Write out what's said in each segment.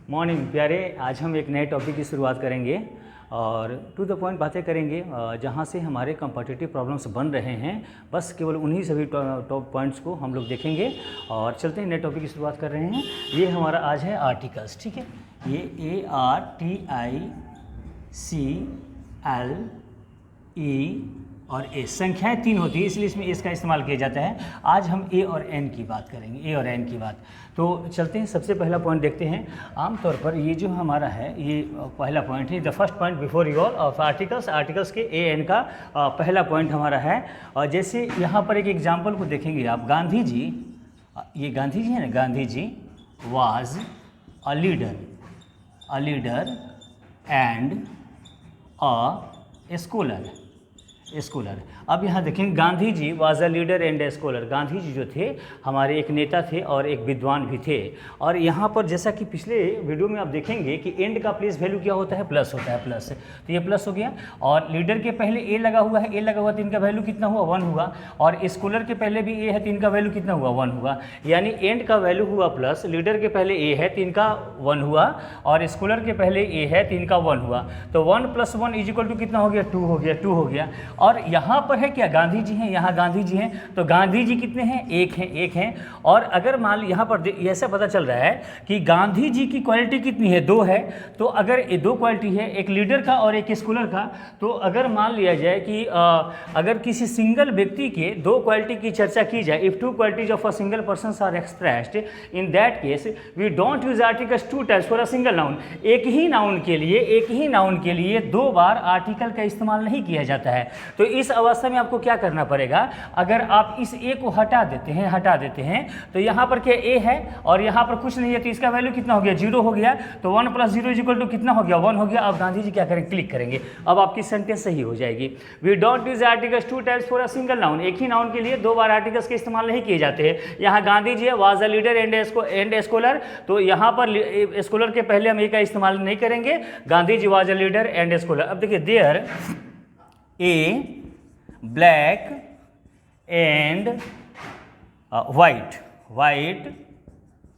Morning प्यारे। आज हम एक नए टॉपिक की शुरुआत करेंगे और टू द पॉइंट बातें करेंगे जहाँ से हमारे कॉम्पिटिटिव प्रॉब्लम्स बन रहे हैं। बस केवल उन्हीं सभी टॉप पॉइंट्स को हम लोग देखेंगे और चलते हैं नए टॉपिक की शुरुआत कर रहे हैं। ये हमारा आज है आर्टिकल्स, ठीक है। ये ARTICLE और ए संख्याएं 3 होती है, इसलिए इसमें इसका इस्तेमाल किया जाता है। आज हम ए और एन की बात करेंगे, ए और एन की बात। तो चलते हैं, सबसे पहला पॉइंट देखते हैं। आमतौर पर ये जो हमारा है ये पहला पॉइंट है, the first point before your of articles के ए एन का पहला पॉइंट हमारा है। और जैसे यहाँ पर एक एग्जाम्पल को देखेंगे आप, गांधी जी, ये गांधी जी है ना, Gandhi ji was a leader and a scholar. अब यहाँ देखेंगे, Gandhi ji was a leader and a scholar. Gandhi ji जो थे हमारे एक नेता थे और एक विद्वान भी थे। और यहाँ पर जैसा कि पिछले वीडियो में आप देखेंगे कि एंड का प्लेस वैल्यू क्या होता है, प्लस होता है, प्लस। तो ये प्लस हो गया और लीडर के पहले ए लगा हुआ है, ए लगा हुआ तो इनका वैल्यू कितना हुआ, 1 हुआ। और स्कॉलर के पहले भी ए है तो इनका वैल्यू कितना हुआ, 1 हुआ। यानी एंड का वैल्यू हुआ प्लस, लीडर के पहले ए है तो इनका 1 हुआ और स्कॉलर के पहले ए है तो इनका 1 हुआ। तो 1 + 1 = कितना हो गया, 2 हो गया। और यहाँ पर है क्या, गांधी जी हैं, यहाँ गांधी जी हैं। तो गांधी जी कितने हैं, एक हैं। और अगर मान यहाँ पर ऐसा पता चल रहा है कि गांधी जी की क्वालिटी कितनी है, 2 है। तो अगर ये 2 क्वालिटी है, एक लीडर का और एक स्कॉलर का, तो अगर मान लिया जाए कि अगर किसी सिंगल व्यक्ति के 2 क्वालिटी की चर्चा की जाए, if 2 qualities of a single person are expressed in that case we don't use articles 2 times for a single noun. एक ही नाउन के लिए 2 बार आर्टिकल का इस्तेमाल नहीं किया जाता है। तो इस अवस्था में आपको क्या करना पड़ेगा, अगर आप इस ए को हटा देते हैं तो यहाँ पर क्या ए है और यहाँ पर कुछ नहीं है, तो इसका वैल्यू कितना हो गया, 0 हो गया। तो 1 + 0 = कितना हो गया, 1 हो गया। अब गांधी जी क्या करेंगे, क्लिक करेंगे, अब आपकी सेंटेंस सही हो जाएगी। We don't use articles 2 times for a single noun. एक ही नाउन के लिए 2 बार आर्टिकल्स के इस्तेमाल नहीं किए जाते हैं। यहाँ गांधी जी है, was a leader and a scholar, तो यहाँ पर स्कॉलर के पहले हम ए का इस्तेमाल नहीं करेंगे। Gandhi ji was a leader and a scholar. अब देखिए, there a black and white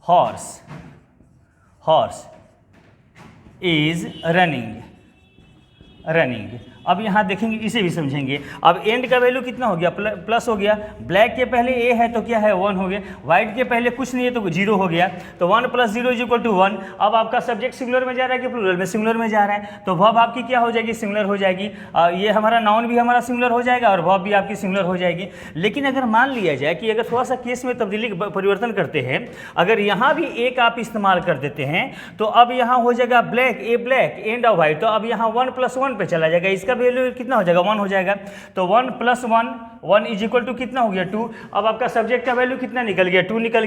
horse is running. अब यहाँ देखेंगे, इसे भी समझेंगे। अब एंड का वैल्यू कितना हो गया, प्लस हो गया। ब्लैक के पहले ए है तो क्या है, 1 हो गया। व्हाइट के पहले कुछ नहीं है तो 0 हो गया। तो 1 + 0 = 1। अब आपका सब्जेक्ट सिंगुलर में जा रहा है कि प्लूरल में, सिंगुलर में जा रहा है, तो वर्ब आपकी क्या हो जाएगी, सिंगुलर हो जाएगी। ये हमारा नाउन भी हमारा सिंगुलर हो जाएगा और वर्ब भी आपकी सिंगुलर हो जाएगी। लेकिन अगर मान लिया जाए कि अगर थोड़ा सा केस में परिवर्तन करते हैं, अगर यहाँ भी एक आप इस्तेमाल कर देते हैं तो अब यहाँ हो जाएगा ब्लैक एंड अ वाइट। तो अब यहाँ 1 + 1 पे चला जाएगा, इसका वैल्यू कितना हो जाएगा, 1 हो जाएगा। तो 1 + 1 = कितना हो गया, 2। अब आपका सब्जेक्ट का वैल्यू कितना निकल गया, 2 निकल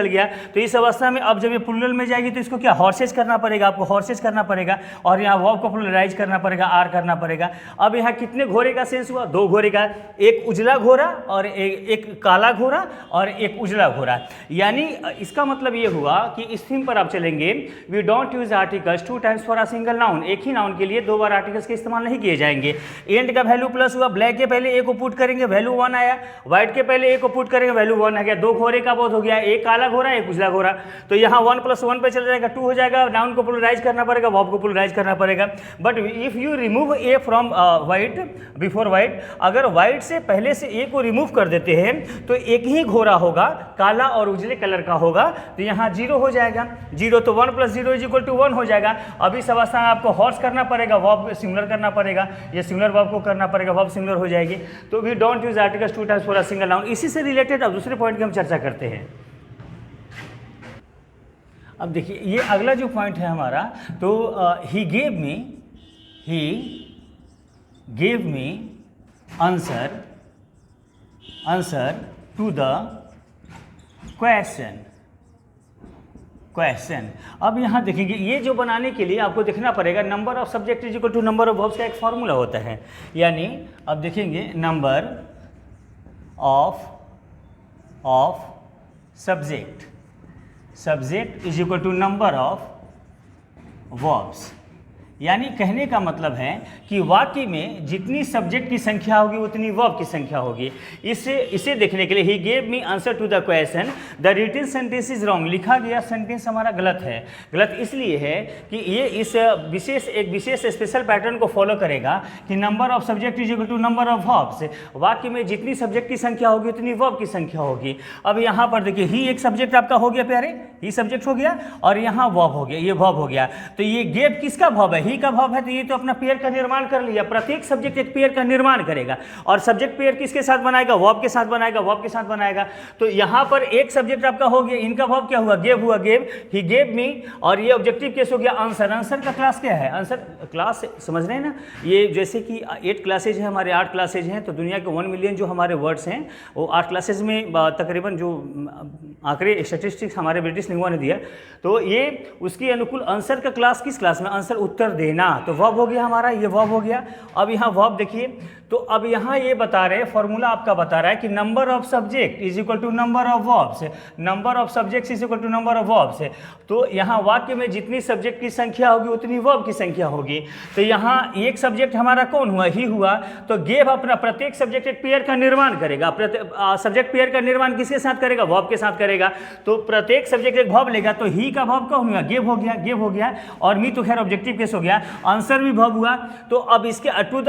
गया। तो इस अवस्था में अब जब ये प्लूरल में जाएगी तो इसको क्या, हॉर्सेस करना पड़ेगा, आपको हॉर्सेस करना पड़ेगा। और यहाँ वर्ब को प्लूरलाइज करना पड़ेगा, आर करना पड़ेगा। अब यहाँ कितने घोड़े का सेंस हुआ, 2 घोड़े का, एक उजला घोड़ा और एक काला घोड़ा और एक उजला घोड़ा। यानी इसका मतलब ये हुआ कि इस थीम पर आप चलेंगे, we don't use articles 2 times for a single noun. एक ही नाउन के लिए 2 बार आर्टिकल्स के इस्तेमाल नहीं किए जाएंगे। एंड का वैल्यू प्लस हुआ, ब्लैक के पहले ए को पुट करेंगे, वैल्यू 1 आया। व्हाइट के पहले ए को पुट करेंगे, वैल्यू 1 आ गया। 2 घोड़े का बहुत हो गया, एक काला घोड़ा एक उजला घोड़ा। तो यहाँ 1 + 1 पे चल जाएगा, 2 हो जाएगा। नाउन को प्लूरलाइज करना पड़ेगा, वर्ब को प्लूरलाइज करना पड़ेगा। But if you remove A from white before white, अगर व्हाइट से पहले से ए को रिमूव कर देते हैं तो एक ही घोड़ा होगा, काला और उजले कलर का होगा। तो यहाँ 0 हो जाएगा, 0। तो 1 + 0 = 1 हो जाएगा। अब इस अवस्था में आपको हॉर्स करना पड़ेगा, वर्ब सिंगुलर करना पड़ेगा, ये सिंगुलर वर्ब को करना पड़ेगा, वर्ब सिंगुलर हो जाएगी। तो we don't use articles 2 times for a single noun. इसी से रिलेटेड अब दूसरे पॉइंट की हम चर्चा करते हैं। अब देखिए, ये अगला जो पॉइंट है हमारा, तो he gave me answer to the question. अब यहाँ देखेंगे, ये जो बनाने के लिए आपको देखना पड़ेगा, number of subject = number of verbs का एक फॉर्मूला होता है। यानी अब देखेंगे, number of subject = number of verbs. यानी कहने का मतलब है कि वाक्य में जितनी सब्जेक्ट की संख्या होगी उतनी वर्ब की संख्या होगी। इसे देखने के लिए he gave me answer to the question the written sentence is wrong, लिखा गया सेंटेंस हमारा गलत है। गलत इसलिए है कि ये इस विशेष स्पेशल पैटर्न को फॉलो करेगा कि number of subject is equal to number of verbs. वाक्य में जितनी सब्जेक्ट की संख्या होगी उतनी वर्ब की संख्या होगी। अब यहाँ पर देखिए ही एक सब्जेक्ट आपका हो गया प्यारे, ही सब्जेक्ट हो गया और यहाँ वर्ब हो गया, ये वर्ब हो गया। तो ये गेव किसका वर्ब है? ही का वर्ब है, तो ये तो अपना पेयर का निर्माण कर लिया। प्रत्येक सब्जेक्ट एक पेयर का निर्माण करेगा और सब्जेक्ट पेयर किसके साथ बनाएगा? वर्ब के साथ बनाएगा, वर्ब के साथ बनाएगा। तो यहाँ पर एक सब्जेक्ट आपका हो गया, इनका वर्ब क्या हुआ? गेव हुआ, गेव, ही गेव मी, और ये ऑब्जेक्टिव केस हो गया आंसर। आंसर का क्लास क्या है? आंसर क्लास समझ रहे हैं ना, ये जैसे कि 8 क्लासेज है हमारे, 8 क्लासेज हैं, तो दुनिया के 1 मिलियन जो हमारे वर्ड्स हैं वो 8 क्लासेज में तकरीबन जो आंकड़े स्टैटिस्टिक्स हमारे ब्रिटिश लिंगुआ ने दिया, तो ये उसके अनुकूल आंसर का क्लास किस क्लास में? आंसर उत्तर देना। तो वर्ब हो गया हमारा, ये वर्ब हो गया। अब यहाँ वर्ब देखिए, तो अब यहाँ ये बता रहे, फॉर्मूला आपका बता रहा है कि number of subject is equal to number of verbs, number of subjects is equal to number of verbs. तो यहाँ वाक्य में जितनी सब्जेक्ट की संख्या होगी उतनी वर्ब की संख्या होगी। तो यहाँ एक सब्जेक्ट हमारा कौन हुआ? ही हुआ। तो गेव अपना प्रत्येक सब्जेक्ट एक पेयर का निर्माण करेगा। सब्जेक्ट पेयर का निर्माण किसके साथ करेगा? वर्ब के साथ करेगा। तो प्रत्येक सब्जेक्ट एक वर्ब लेगा, तो ही का वर्ब कौन हुआ? गेव हो गया, गेव हो गया। और मी तो खैर ऑब्जेक्टिव केस हो गया, आंसर भी वर्ब हुआ। तो अब इसके टू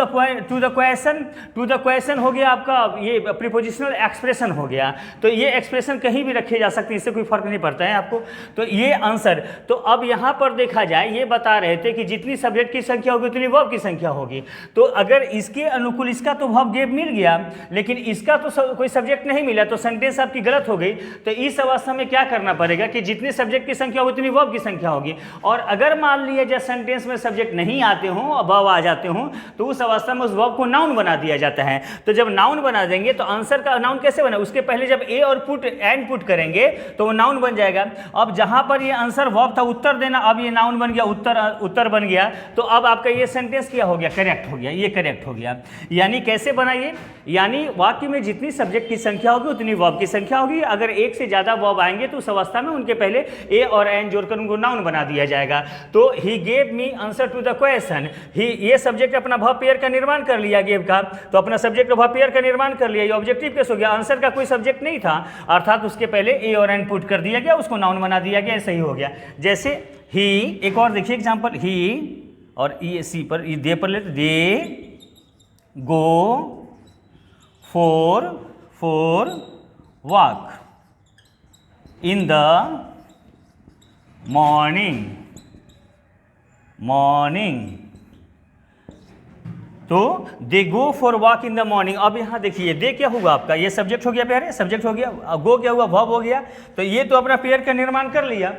द क्वेश्चन हो गया आपका, ये प्रीपोजिशनल एक्सप्रेशन हो गया। तो ये एक्सप्रेशन कहीं भी रखे जा सकते हैं, इससे कोई फर्क नहीं पड़ता है आपको। तो ये आंसर। तो अब यहाँ पर देखा जाए, ये बता रहे थे कि जितनी सब्जेक्ट की संख्या होगी उतनी वर्ब की संख्या होगी। तो अगर इसके अनुकूल इसका तो वर्ब गेव मिल गया, लेकिन इसका तो कोई सब्जेक्ट नहीं मिला, तो सेंटेंस आपकी गलत हो गई। तो इस अवस्था में क्या करना पड़ेगा कि जितने सब्जेक्ट की संख्या होगी उतनी वर्ब की संख्या होगी। और अगर मान लिया जाए सेंटेंस में सब्जेक्ट नहीं आते हों, वर्ब आ जाते हों, तो उस अवस्था में उस वर्ब को नाउन बना दिया जाता है। तो जब नाउन बना देंगे तो आंसर का नाउन कैसे बना? उसके पहले जब ए और एंड पुट करेंगे तो वो नाउन बन जाएगा। अब जहां पर ये आंसर वर्ब था उत्तर देना, अब ये नाउन बन गया, उत्तर बन गया। तो अब आपका ये सेंटेंस क्या हो गया? करेक्ट हो गया, ये करेक्ट हो गया। यानी कैसे बनाइए? यानी वाक्य में जितनी सब्जेक्ट की संख्या होगी उतनी वर्ब की संख्या होगी। अगर एक से ज्यादा वर्ब आएंगे तो उस अवस्था में उनके पहले ए और एन जोड़कर उनको नाउन बना दिया जाएगा। तो he gave me answer to the question, ही ये सब्जेक्ट अपना वर्ब पेयर का निर्माण कर लिया, गेव का, तो अपना सब्जेक्ट वर्ब पेयर का निर्माण कर लिया। ये ऑब्जेक्टिव केस हो गया, आंसर का कोई सब्जेक्ट नहीं था, अर्थात उसके पहले ए और एन पुट कर दिया गया, उसको नाउन बना दिया गया, सही हो गया। जैसे ही, एक और देखिए एग्जांपल, ही और ई सी पर, ये दे पर लेते, they go for walk in the morning. तो they go for walk in the morning. अब यहाँ देखिए, दे क्या हुआ आपका? ये सब्जेक्ट हो गया प्यारे, सब्जेक्ट हो गया। गो क्या हुआ? वर्ब हो गया। तो ये तो अपना पेयर का निर्माण कर लिया,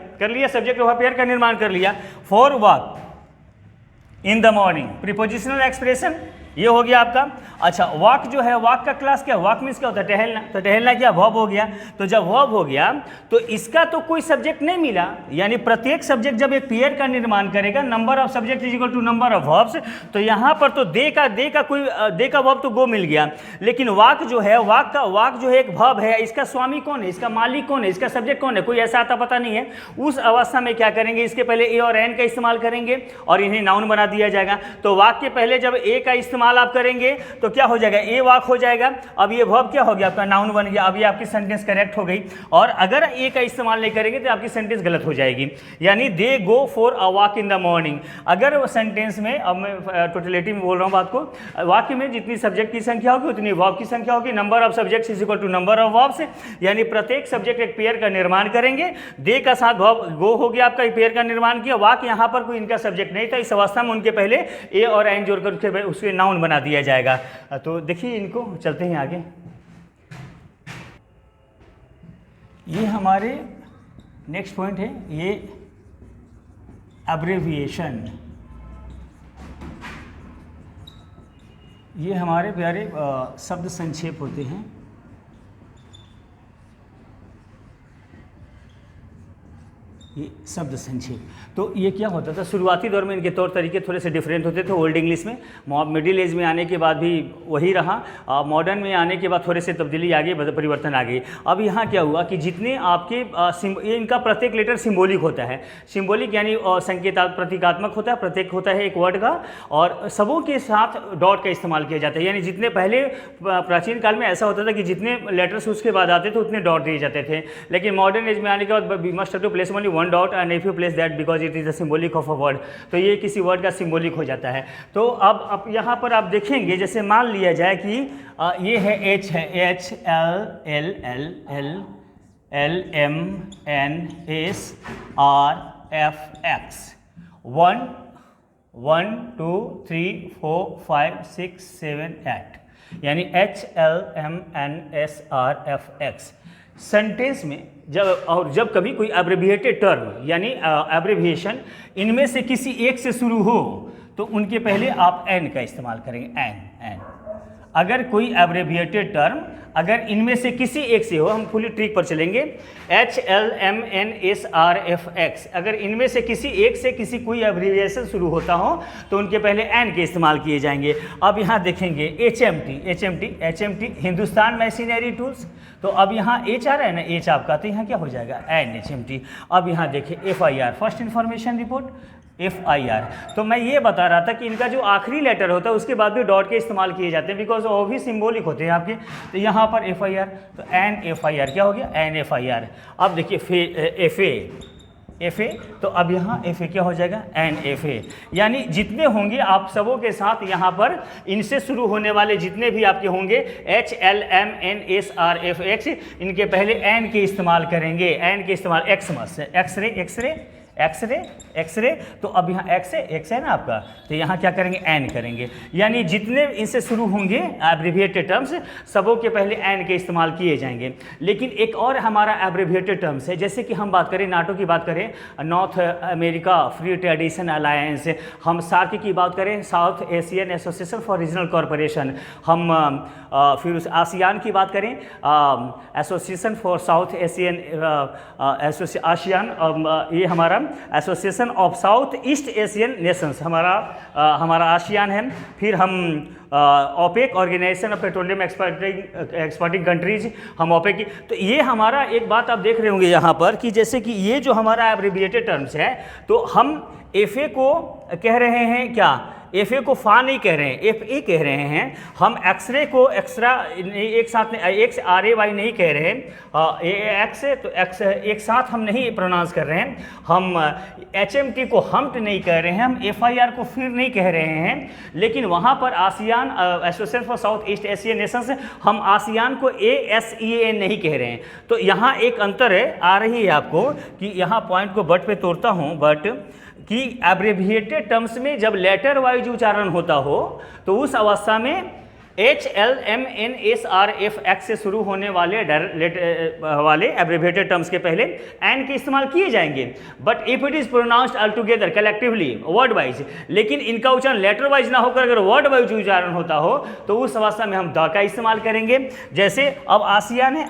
सब्जेक्ट वर्ब पेयर का निर्माण कर लिया। For walk in the morning, prepositional expression ये हो गया आपका। अच्छा, वॉक जो है, वॉक का क्लास क्या? वॉक मीन्स क्या होता है? टहलना। तो टहलना क्या? वर्ब हो गया। तो जब वर्ब हो गया तो इसका तो कोई सब्जेक्ट नहीं मिला, यानी प्रत्येक सब्जेक्ट जब एक पेयर का निर्माण करेगा, number of subject is equal to number of verbs, तो यहाँ पर तो दे का वर्ब तो गो मिल गया। लेकिन वाक जो है, वाक जो है एक वर्ब है, इसका स्वामी कौन है? इसका मालिक कौन है? इसका सब्जेक्ट कौन है? कोई ऐसा आता पता नहीं है। उस अवस्था में क्या करेंगे? इसके पहले ए और एन का इस्तेमाल करेंगे और इन्हें नाउन बना दिया जाएगा। तो वाक के पहले जब ए का इस्तेमाल आप करेंगे तो क्या हो जाएगा? ए वॉक हो जाएगा। अब ये वर्ब क्या हो गया? आपका नाउन बन गया। अब ये आपकी सेंटेंस करेक्ट हो गई। और अगर ए का इस्तेमाल नहीं करेंगे तो आपकी सेंटेंस गलत हो जाएगी। यानी they go for a walk in the morning. अगर वो सेंटेंस में, अब मैं टोटलिटी में बोल रहा हूँ बात को, वाक्य में जितनी सब्जेक्ट की संख्या होगी उतनी वर्ब की संख्या होगी। Number of subjects is equal to number of verbs, यानी प्रत्येक सब्जेक्ट एक पेयर का निर्माण करेंगे। दे का साथ वर्ब गो हो गया, आपका पेयर का निर्माण किया। वाक यहाँ पर कोई इनका सब्जेक्ट नहीं था, इस अवस्था में उनके पहले ए और एन जोड़कर उसके नाउन बना दिया जाएगा। तो देखिए, इनको चलते हैं आगे। ये हमारे नेक्स्ट पॉइंट है, ये अब्रेविएशन। ये हमारे प्यारे शब्द संक्षेप होते हैं। ये शब्द संक्षेप। तो ये क्या होता था, शुरुआती दौर में इनके तौर तरीके थोड़े से डिफरेंट होते थे ओल्ड इंग्लिश में, मिडिल एज में आने के बाद भी वही रहा, मॉडर्न में आने के बाद थोड़े से तब्दीली आ गई, परिवर्तन आ गई। अब यहाँ क्या हुआ कि जितने आपके ये इनका प्रत्येक लेटर सिम्बोलिक होता है, सिम्बोलिक यानी प्रतीकात्मक होता है, प्रत्येक होता है एक वर्ड का, और सबों के साथ डॉट का इस्तेमाल किया जाता है। यानी जितने पहले प्राचीन काल में ऐसा होता था कि जितने लेटर्स उसके बाद आते थे उतने डॉट दिए जाते थे, लेकिन मॉडर्न एज में आने के बाद we must have to place only one dot and if you place that because it is the symbolic of a word, तो ये किसी वर्ड का सिम्बोलिक हो जाता है। तो अब यहाँ पर आप देखेंगे, जैसे मान लिया जाए कि ये है एच है, H L L L L L M N S R F X, 1 1 2 3 4 5 6 7 8, यानी H L M N S R F X. Sentence में जब कभी कोई एब्रिविएटेड टर्म यानी एब्रिविएशन इनमें से किसी एक से शुरू हो तो उनके पहले आप एन का इस्तेमाल करेंगे, एन। अगर कोई एब्रिविएटेड टर्म अगर इनमें से किसी एक से हो, हम फुली ट्रिक पर चलेंगे, H L M N S R F X, अगर इनमें से किसी एक से किसी कोई एब्रिविएशन शुरू होता हो तो उनके पहले एन के इस्तेमाल किए जाएंगे। अब यहाँ देखेंगे H M T Hindustan machinery tools, तो अब यहाँ एच आ रहा है ना, एच आपका, तो यहाँ क्या हो जाएगा, एन एच एम टी। अब यहाँ देखिए F I R, first information report, FIR। तो मैं ये बता रहा था कि इनका जो आखिरी लेटर होता है उसके बाद भी डॉट के इस्तेमाल किए जाते हैं, बिकॉज वो भी सिंबॉलिक होते हैं आपके। तो यहाँ पर FIR, तो NFIR क्या हो गया, NFIR। अब देखिए FA, तो अब यहाँ FA क्या हो जाएगा, NFA। यानी जितने होंगे आप सबों के साथ यहाँ पर इनसे शुरू होने वाले जितने भी आपके होंगे HLMNSRFX, इनके पहले N के इस्तेमाल करेंगे, N के इस्तेमाल, एक्सरे, तो अब यहाँ एक्स है ना आपका, तो यहाँ क्या करेंगे, एन करेंगे। यानी जितने इनसे शुरू होंगे एब्रिविएटेड टर्म्स सबों के पहले एन के इस्तेमाल किए जाएंगे। लेकिन एक और हमारा एब्रिविएटेड टर्म्स है, जैसे कि हम बात करें नाटो की बात करें, North America free tradition alliance, हम सार्क की बात करें, South Asian association for regional corporation, हम फिर आसियान की बात करें, association for South Asian ASEAN, ये हमारा association of South East Asian nations, हमारा आसियान है। फिर हम OPEC, organisation of petroleum exporting countries, हम ओपेक की। तो ये हमारा एक बात आप देख रहे होंगे यहाँ पर कि जैसे कि ये जो हमारा एब्रिविएटेड टर्म्स है, तो हम FA को कह रहे हैं क्या, FA को फा नहीं कह रहे हैं, FA कह रहे हैं। हम एक्सरे को एक्स्ट्रा एक साथ एक्स RAY नहीं कह रहे हैं, एक्स तो एक्स एक साथ हम नहीं प्रोनाउंस कर रहे हैं। हम HMT को हमट नहीं कह रहे हैं, हम FIR को फिर नहीं कह रहे हैं। लेकिन वहाँ पर ASEAN association for south East Asian Nations, हम आसियान को ASEAN नहीं कह रहे हैं। तो यहाँ एक अंतर है, आ रही है आपको कि यहाँ पॉइंट को बट पे तोड़ता हूँ, बट कि एब्रिविएटेड टर्म्स में जब लेटर वाइज उच्चारण होता हो तो उस अवस्था में HLMNSRFX से शुरू होने वाले एब्रिविएटेड टर्म्स के पहले एन के इस्तेमाल किए जाएंगे। But if it is pronounced all together collectively word wise, लेकिन इनका उच्चारण लेटर वाइज ना होकर अगर वर्ड वाइज उच्चारण होता हो तो उस अवस्था में हम द का इस्तेमाल करेंगे। जैसे अब आसियान है,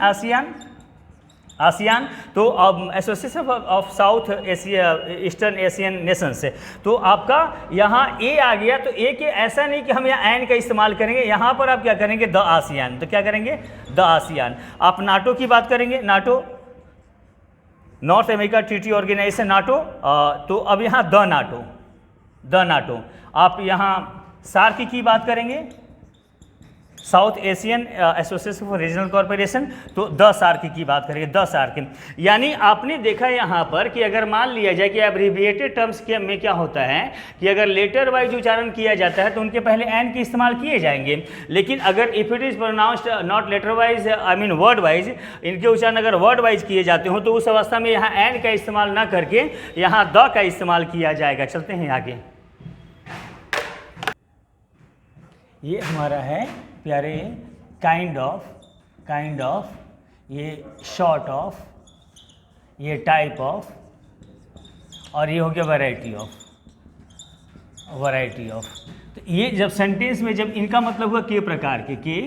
आसियान तो अब association of south Asia eastern Asian Nations है, तो आपका यहाँ ए आ गया। तो ए के ऐसा नहीं कि हम यहाँ एन का इस्तेमाल करेंगे, यहाँ पर आप क्या करेंगे, द आसियान। तो क्या करेंगे, द आसियान। आप नाटो की बात करेंगे, NATO North America treaty organisation NATO, तो अब यहाँ द नाटो। आप यहाँ सार्क की बात करेंगे, south Asian association for regional corporation, तो द सार्क की बात करेंगे, द सार्क। यानी आपने देखा यहाँ पर कि अगर मान लिया जाए कि एब्रिविएटेड टर्म्स के में क्या होता है कि अगर लेटर वाइज उच्चारण किया जाता है तो उनके पहले एन के इस्तेमाल किए जाएंगे। लेकिन अगर if it is pronounced not later wise, I mean word wise, इनके उच्चारण अगर वर्ड वाइज किए जाते हो तो उस अवस्था में यहाँ एन का इस्तेमाल ना करके यहाँ द का इस्तेमाल किया जाएगा। चलते हैं आगे। ये हमारा है प्यारे काइंड ऑफ, ये शॉर्ट ऑफ, ये टाइप ऑफ, और ये हो गया वैरायटी ऑफ। तो ये जब सेंटेंस में जब इनका मतलब हुआ के प्रकार के,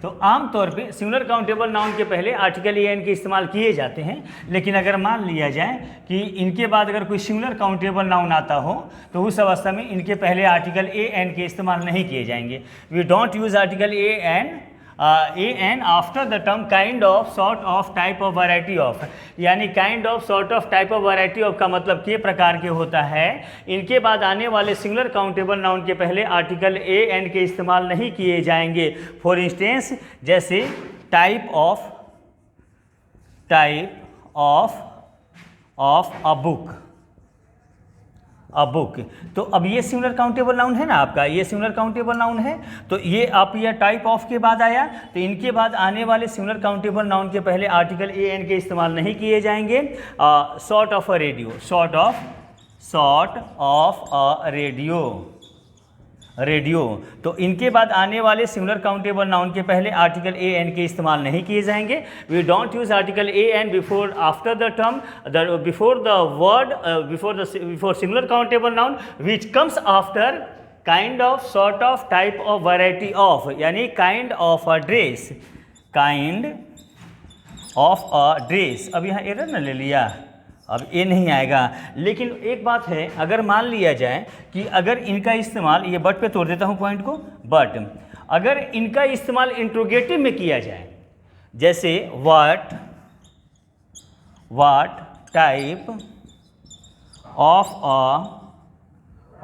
तो आमतौर पे सिंगुलर काउंटेबल नाउन के पहले आर्टिकल ए एन के इस्तेमाल किए जाते हैं, लेकिन अगर मान लिया जाए कि इनके बाद अगर कोई सिंगुलर काउंटेबल नाउन आता हो तो उस अवस्था में इनके पहले आर्टिकल ए एन के इस्तेमाल नहीं किए जाएंगे। We don't use article a an after the term kind of, sort of, type of, variety of. यानी kind of, sort of, type of, variety of का मतलब के प्रकार के होता है। इनके बाद आने वाले सिंगुलर काउंटेबल नाउन के पहले आर्टिकल ए एन के इस्तेमाल नहीं किए जाएंगे। फॉर इंस्टेंस जैसे टाइप ऑफ अ बुक। तो अब ये सिंगुलर काउंटेबल नाउन है ना आपका, ये सिंगुलर काउंटेबल नाउन है। तो ये आप यह टाइप ऑफ के बाद आया, तो इनके बाद आने वाले सिंगुलर काउंटेबल नाउन के पहले आर्टिकल ए एन के इस्तेमाल नहीं किए जाएंगे। Sort of a radio, sort of a radio. तो इनके बाद आने वाले सिंगुलर काउंटेबल नाउन के पहले आर्टिकल ए एन के इस्तेमाल नहीं किए जाएंगे। We don't use article a an before, after the term, before the word, before singular countable noun which comes after kind of, sort of, type of, variety of. यानी kind of a dress, kind of a dress. अब यहाँ error न ले लिया, अब ये नहीं आएगा। लेकिन एक बात है, अगर मान लिया जाए कि अगर इनका इस्तेमाल, ये बट पे तोड़ देता हूँ पॉइंट को, बट अगर इनका इस्तेमाल इंट्रोगेटिव में किया जाए, जैसे what type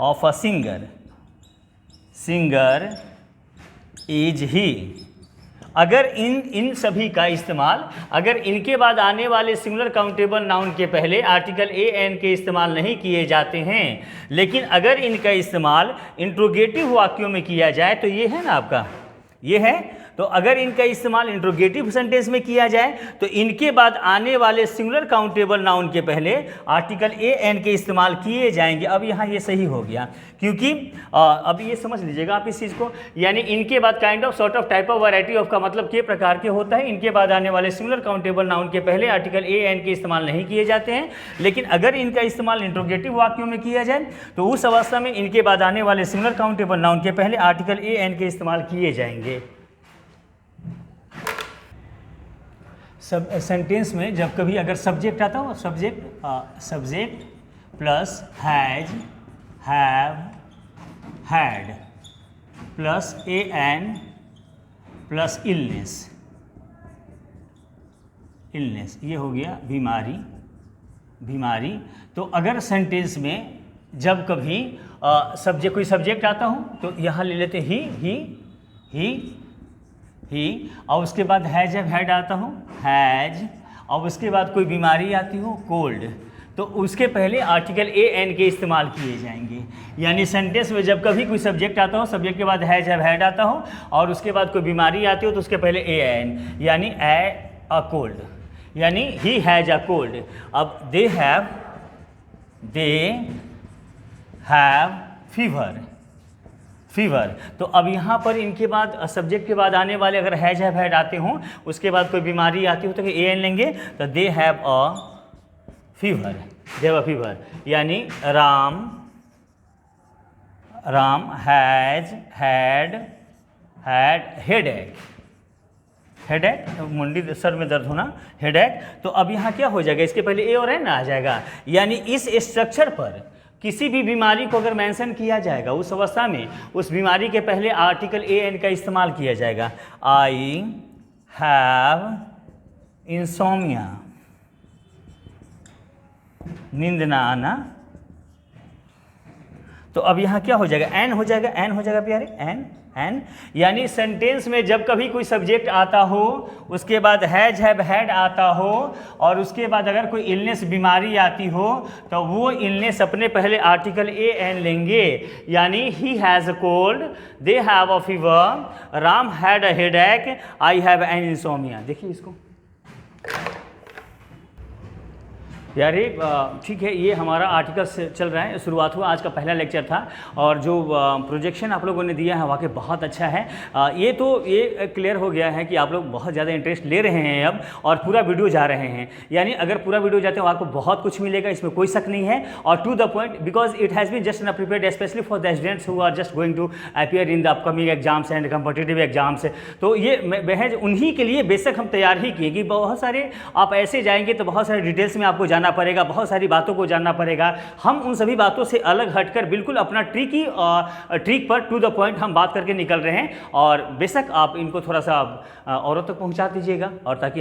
of a singer is he. अगर इन सभी का इस्तेमाल, अगर इनके बाद आने वाले सिंगुलर काउंटेबल नाउन के पहले आर्टिकल ए एन के इस्तेमाल नहीं किए जाते हैं, लेकिन अगर इनका इस्तेमाल इंट्रोगेटिव वाक्यों में किया जाए, तो ये है ना आपका, ये है। तो अगर इनका इस्तेमाल इंट्रोगेटिव सेंटेंस में किया जाए तो इनके बाद आने वाले सिंगुलर काउंटेबल नाउन के पहले आर्टिकल ए एन के इस्तेमाल किए जाएंगे। अब यहाँ ये सही हो गया, क्योंकि अब ये समझ लीजिएगा आप इस चीज़ को। यानी इनके बाद kind of, sort of, type of, variety of का मतलब के प्रकार के होता है। इनके बाद आने वाले सिंगुलर काउंटेबल नाउन के पहले आर्टिकल ए एन के इस्तेमाल नहीं किए जाते हैं, लेकिन अगर इनका इस्तेमाल इंट्रोगेटिव वाक्यों में किया जाए तो उस अवस्था में इनके बाद आने वाले सिंगुलर काउंटेबल नाउन के पहले आर्टिकल ए एन के इस्तेमाल किए जाएंगे। सब सेंटेंस में जब कभी अगर सब्जेक्ट आता हो, subject plus has, have, had plus A N plus illness, ये हो गया बीमारी। तो अगर सेंटेंस में जब कभी कोई सब्जेक्ट आता हो तो यहाँ ले लेते ही, और उसके बाद हैज, जब हैड आता हो हैज, और उसके बाद कोई बीमारी आती हो कोल्ड, तो उसके पहले आर्टिकल ए एन के इस्तेमाल किए जाएंगे। यानी सेंटेंस में जब कभी कोई सब्जेक्ट आता हो, सब्जेक्ट के बाद हैज, हैव, हैड आता हो, और उसके बाद कोई बीमारी आती हो तो उसके पहले ए एन, यानी अ कोल्ड, यानी ही हैज अ कोल्ड। अब दे हैव फीवर। तो अब यहाँ पर इनके बाद सब्जेक्ट के बाद आने वाले अगर हैज, हैव, हैड आते हों, उसके बाद कोई बीमारी आती हो तो ए एन लेंगे, तो दे हैव अ फीवर, यानी राम हैज हैड हेडेक, मुंडी सर में दर्द होना, हेडेक। तो अब यहाँ क्या हो जाएगा, इसके पहले ए और एन आ जाएगा। यानी इस स्ट्रक्चर पर किसी भी बीमारी को अगर मेंशन किया जाएगा, उस अवस्था में उस बीमारी के पहले आर्टिकल ए एन का इस्तेमाल किया जाएगा। आई हैव इंसोमिया, नींद ना आना। तो अब यहाँ क्या हो जाएगा, एन हो जाएगा प्यारे, एन। यानी सेंटेंस में जब कभी कोई सब्जेक्ट आता हो, उसके बाद हैज, हैव, हैड आता हो, और उसके बाद अगर कोई इलनेस, बीमारी आती हो, तो वो इलनेस अपने पहले आर्टिकल ए एन लेंगे। यानी he has a cold, they have a fever, Ram had a headache, I have an insomnia. देखिए इसको, यार ये ठीक है, ये हमारा आर्टिकल से चल रहा है, शुरुआत हुआ, आज का पहला लेक्चर था और जो प्रोजेक्शन आप लोगों ने दिया है वाकई बहुत अच्छा है। ये क्लियर हो गया है कि आप लोग बहुत ज़्यादा इंटरेस्ट ले रहे हैं अब और पूरा वीडियो जा रहे हैं, यानी अगर पूरा वीडियो जाते हो आपको बहुत कुछ मिलेगा, इसमें कोई शक नहीं है। और to the point, because it has been just prepared specially for the students who are just going to appear in the upcoming exams and competitive exams. तो ये महज उन्हीं के लिए बेशक हम तैयार ही किए कि बहुत सारे आप ऐसे जाएंगे तो बहुत सारे डिटेल्स में आपको जानना पड़ेगा, बहुत सारी बातों को जानना पड़ेगा। हम उन सभी बातों से अलग हटकर बिल्कुल अपना ट्रिक पर टू द पॉइंट हम बात करके निकल रहे हैं और बेशक आप इनको थोड़ा सा औरों तक पहुंचा दीजिएगा और ताकि आप